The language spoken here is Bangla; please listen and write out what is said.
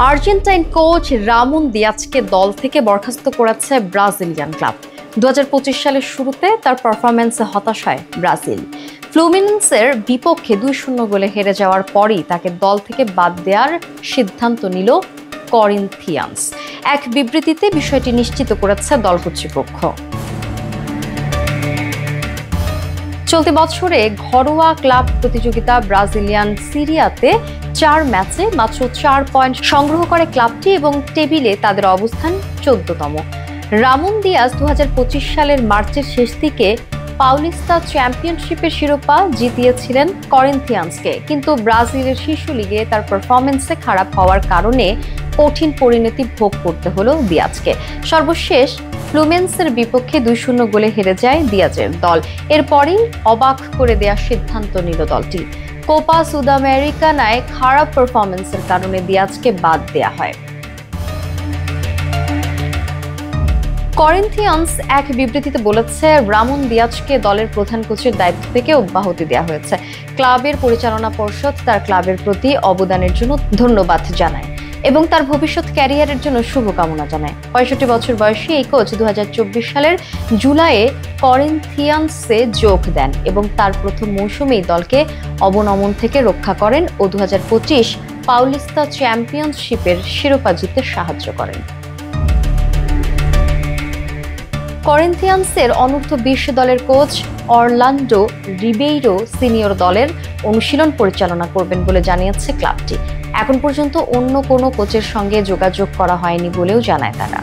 আর্জেন্টাইন কোচ রামন দিয়াজকে দল থেকে বরখাস্ত করেছে ব্রাজিলিয়ান ক্লাব। 2025 সালের শুরুতে তার পারফরম্যান্সে হতাশায় ব্রাজিল। ফ্লুমিনেন্সের বিপক্ষে 2-0 গোলে হেরে যাওয়ার পরই তাকে দল থেকে বাদ দেওয়ার সিদ্ধান্ত নিল করিন্থিয়ান্স। এক বিবৃতিতে বিষয়টি নিশ্চিত করেছে দল কর্তৃপক্ষ। চলতি বছরে ঘরোয়া ক্লাব প্রতিযোগিতা ব্রাজিলিয়ান সিরিয়াতে 4 ম্যাচে মাত্র 4 পয়েন্ট সংগ্রহ করে ক্লাবটি এবং টেবিলে তাদের অবস্থান 14তম। রামন দিয়াজ 2025 সালের মার্চের শেষ দিকে পাউলিস্তা চ্যাম্পিয়নশিপের শিরোপা জিতিয়েছিলেন করিন্থিয়ান্সকে, কিন্তু ব্রাজিলের শীর্ষ লিগে তার পারফরম্যান্সে খারাপ হওয়ার কারণে কঠিন পরিণতি ভোগ করতে হলো দিয়াজকে। সর্বশেষ ফ্লুমিনেন্সের বিপক্ষে 2-0 গোলে হেরে যায় দিয়াজের দল। এরপরই অবাক করে দেওয়ার সিদ্ধান্ত নিল দলটি। কোপা সুদামেরিকানায় খারাপ পারফরম্যান্সের কারণে দিয়াজকে বাদ দেওয়া হয়। করিন্থিয়ান্স এক বিবৃতিতে বলেছে, রামন দিয়াজকে দলের প্রধান কোচের দায়িত্ব থেকে অব্যাহতি দেওয়া হয়েছে। ক্লাবের পরিচালনা পর্ষদ তার ক্লাবের প্রতি অবদানের জন্য ধন্যবাদ জানায় এবং তার ভবিষ্যৎ ক্যারিয়ারের জন্য শুভকামনা জানায়। 65 বছর বয়সী এই কোচ 2024 সালের জুলাইয়ে করিন্থিয়ান্সে যোগ দেন এবং তার প্রথম মৌসুমেই দলকে অবনমন থেকে রক্ষা করেন ও 2025 পাউলিস্তা চ্যাম্পিয়নশিপের শিরোপা জিততে সাহায্য করেন। করিন্থিয়ান্সের অনূর্ধ্ব-20 দলের কোচ অরলান্ডো রিবেইরো সিনিয়র দলের অনুশীলন পরিচালনা করবেন বলে জানিয়েছে ক্লাবটি। এখন পর্যন্ত অন্য কোনো কোচের সঙ্গে যোগাযোগ করা হয়নি বলেও জানায় তারা।